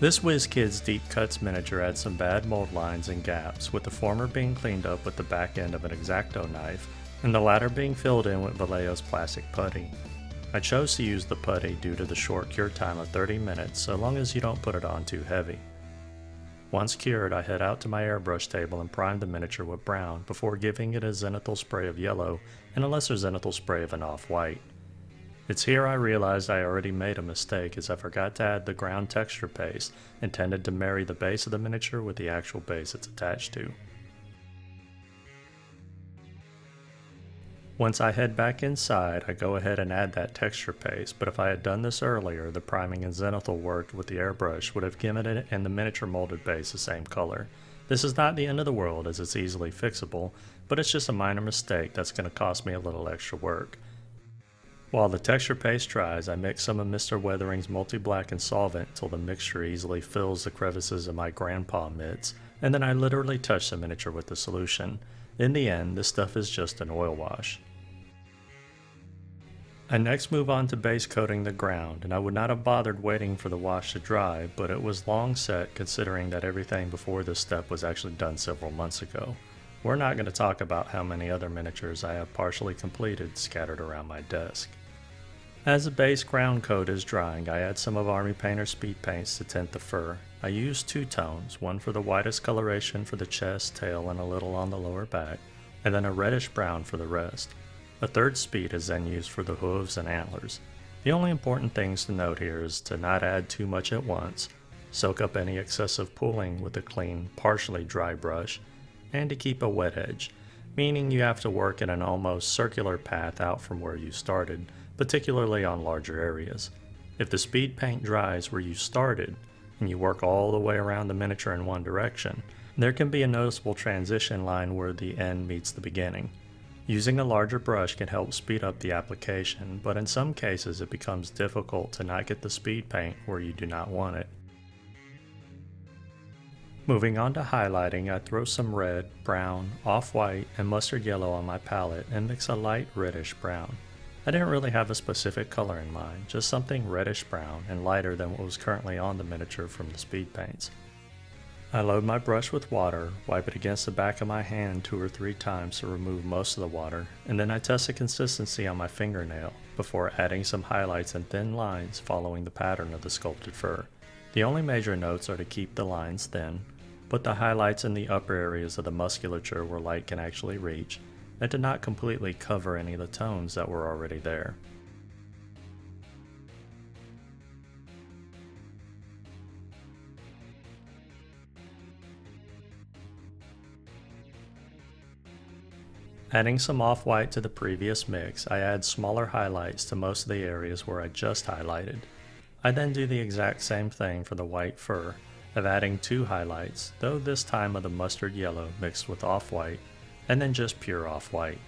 This Wizkids Deep Cuts miniature had some bad mold lines and gaps, with the former being cleaned up with the back end of an X-Acto knife, and the latter being filled in with Vallejo's plastic putty. I chose to use the putty due to the short cure time of 30 minutes, so long as you don't put it on too heavy. Once cured, I head out to my airbrush table and prime the miniature with brown before giving it a zenithal spray of yellow and a lesser zenithal spray of an off-white. It's here I realized I already made a mistake, as I forgot to add the ground texture paste intended to marry the base of the miniature with the actual base it's attached to. Once I head back inside, I go ahead and add that texture paste, but if I had done this earlier, the priming and zenithal work with the airbrush would have given it and the miniature molded base the same color. This is not the end of the world, as it's easily fixable, but it's just a minor mistake that's going to cost me a little extra work. While the texture paste dries, I mix some of Mr. Weathering's multi-black and solvent until the mixture easily fills the crevices of my grandpa mitts, and then I literally touch the miniature with the solution. In the end, this stuff is just an oil wash. I next move on to base coating the ground, and I would not have bothered waiting for the wash to dry, but it was long set considering that everything before this step was actually done several months ago. We're not going to talk about how many other miniatures I have partially completed scattered around my desk. As the base ground coat is drying, I add some of Army Painter's speed paints to tint the fur. I use two tones, one for the whitest coloration for the chest, tail, and a little on the lower back, and then a reddish brown for the rest. A third speed is then used for the hooves and antlers. The only important things to note here is to not add too much at once, soak up any excessive pooling with a clean, partially dry brush, and to keep a wet edge, meaning you have to work in an almost circular path out from where you started, particularly on larger areas. If the speed paint dries where you started, and you work all the way around the miniature in one direction, there can be a noticeable transition line where the end meets the beginning. Using a larger brush can help speed up the application, but in some cases it becomes difficult to not get the speed paint where you do not want it. Moving on to highlighting, I throw some red, brown, off-white, and mustard yellow on my palette and mix a light reddish brown. I didn't really have a specific color in mind, just something reddish brown and lighter than what was currently on the miniature from the speed paints. I load my brush with water, wipe it against the back of my hand 2 or 3 times to remove most of the water, and then I test the consistency on my fingernail before adding some highlights and thin lines following the pattern of the sculpted fur. The only major notes are to keep the lines thin, put the highlights in the upper areas of the musculature where light can actually reach, and to not completely cover any of the tones that were already there. Adding some off-white to the previous mix, I add smaller highlights to most of the areas where I just highlighted. I then do the exact same thing for the white fur, of adding 2 highlights, though this time of the mustard yellow mixed with off-white, and then just pure off-white.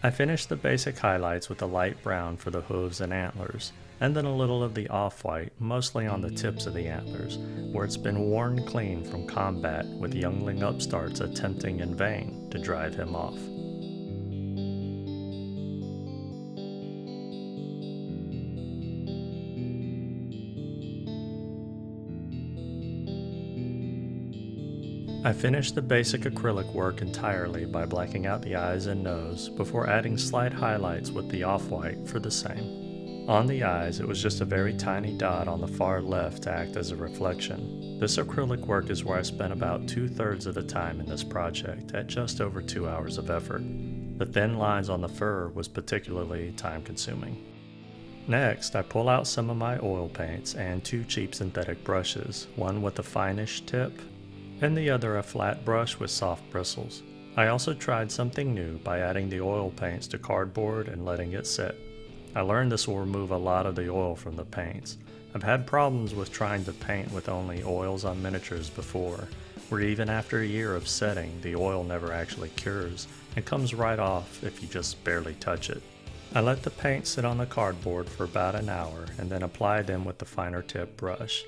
I finished the basic highlights with a light brown for the hooves and antlers, and then a little of the off-white, mostly on the tips of the antlers, where it's been worn clean from combat with youngling upstarts attempting in vain to drive him off. I finished the basic acrylic work entirely by blacking out the eyes and nose before adding slight highlights with the off-white for the same. On the eyes, it was just a very tiny dot on the far left to act as a reflection. This acrylic work is where I spent about 2/3 of the time in this project at just over 2 hours of effort. The thin lines on the fur was particularly time-consuming. Next, I pull out some of my oil paints and 2 cheap synthetic brushes, one with a finish tip and the other a flat brush with soft bristles. I also tried something new by adding the oil paints to cardboard and letting it sit. I learned this will remove a lot of the oil from the paints. I've had problems with trying to paint with only oils on miniatures before, where even after a year of setting, the oil never actually cures and comes right off if you just barely touch it. I let the paint sit on the cardboard for about an hour and then apply them with the finer tip brush.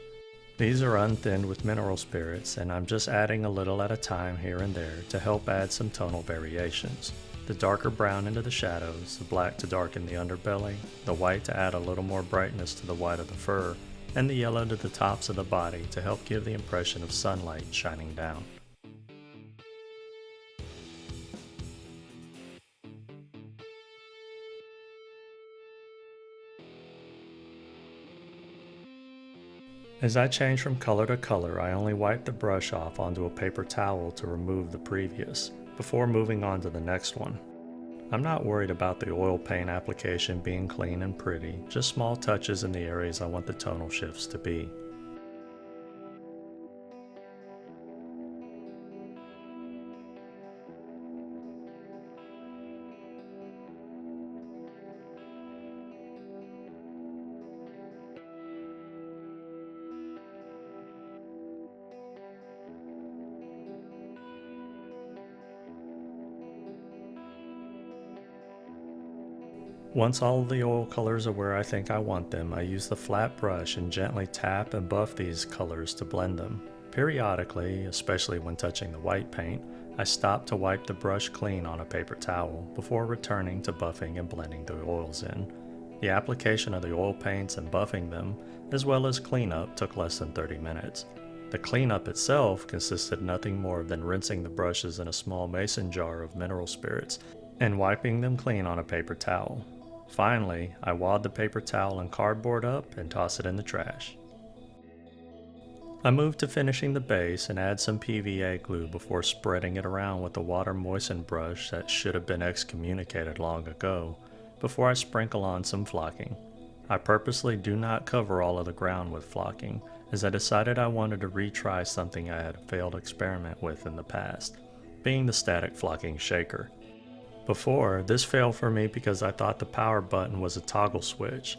These are unthinned with mineral spirits, and I'm just adding a little at a time here and there to help add some tonal variations. The darker brown into the shadows, the black to darken the underbelly, the white to add a little more brightness to the white of the fur, and the yellow to the tops of the body to help give the impression of sunlight shining down. As I change from color to color, I only wipe the brush off onto a paper towel to remove the previous, before moving on to the next one. I'm not worried about the oil paint application being clean and pretty, just small touches in the areas I want the tonal shifts to be. Once all of the oil colors are where I think I want them, I use the flat brush and gently tap and buff these colors to blend them. Periodically, especially when touching the white paint, I stop to wipe the brush clean on a paper towel before returning to buffing and blending the oils in. The application of the oil paints and buffing them, as well as cleanup, took less than 30 minutes. The cleanup itself consisted nothing more than rinsing the brushes in a small mason jar of mineral spirits and wiping them clean on a paper towel. Finally, I wad the paper towel and cardboard up and toss it in the trash. I move to finishing the base and add some PVA glue before spreading it around with a water moistened brush that should have been excommunicated long ago, before I sprinkle on some flocking. I purposely do not cover all of the ground with flocking, as I decided I wanted to retry something I had a failed experiment with in the past, being the static flocking shaker. Before, this failed for me because I thought the power button was a toggle switch.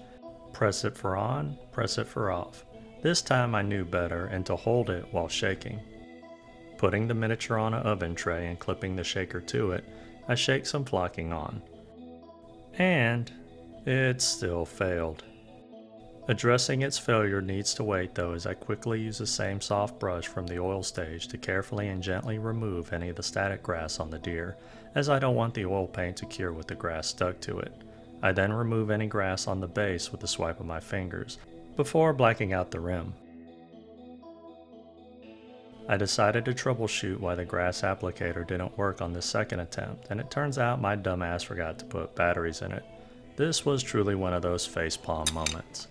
Press it for on, press it for off. This time I knew better and to hold it while shaking. Putting the miniature on an oven tray and clipping the shaker to it, I shake some flocking on. And it still failed. Addressing its failure needs to wait though, as I quickly use the same soft brush from the oil stage to carefully and gently remove any of the static grass on the deer, as I don't want the oil paint to cure with the grass stuck to it. I then remove any grass on the base with a swipe of my fingers, before blacking out the rim. I decided to troubleshoot why the grass applicator didn't work on this second attempt, and it turns out my dumbass forgot to put batteries in it. This was truly one of those facepalm moments.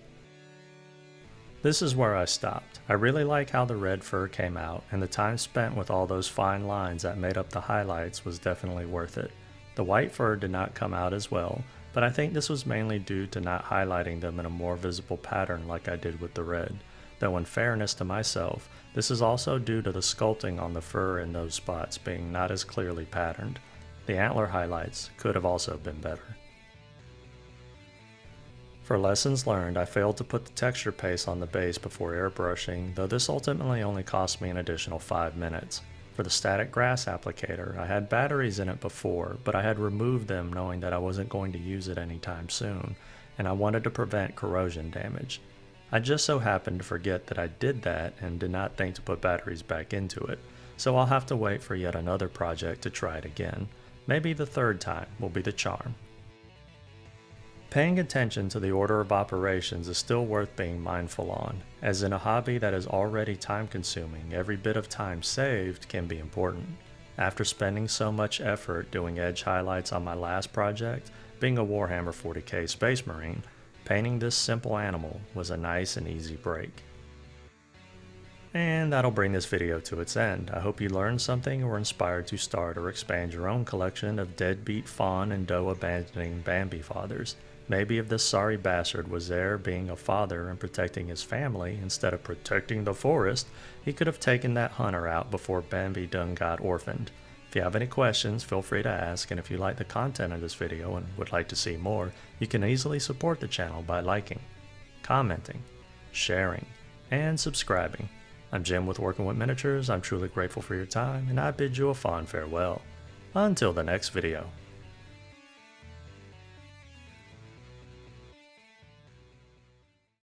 This is where I stopped. I really like how the red fur came out, and the time spent with all those fine lines that made up the highlights was definitely worth it. The white fur did not come out as well, but I think this was mainly due to not highlighting them in a more visible pattern like I did with the red. Though in fairness to myself, this is also due to the sculpting on the fur in those spots being not as clearly patterned. The antler highlights could have also been better. For lessons learned, I failed to put the texture paste on the base before airbrushing, though this ultimately only cost me an additional 5 minutes. For the static grass applicator, I had batteries in it before, but I had removed them knowing that I wasn't going to use it anytime soon, and I wanted to prevent corrosion damage. I just so happened to forget that I did that and did not think to put batteries back into it, so I'll have to wait for yet another project to try it again. Maybe the third time will be the charm. Paying attention to the order of operations is still worth being mindful on, as in a hobby that is already time-consuming, every bit of time saved can be important. After spending so much effort doing edge highlights on my last project, being a Warhammer 40k Space Marine, painting this simple animal was a nice and easy break. And that'll bring this video to its end. I hope you learned something or were inspired to start or expand your own collection of deadbeat fawn and doe abandoning Bambi fathers. Maybe if this sorry bastard was there being a father and protecting his family instead of protecting the forest, he could have taken that hunter out before Bambi done got orphaned. If you have any questions, feel free to ask, and if you like the content of this video and would like to see more, you can easily support the channel by liking, commenting, sharing, and subscribing. I'm Jim with Working with Miniatures. I'm truly grateful for your time, and I bid you a fond farewell. Until the next video.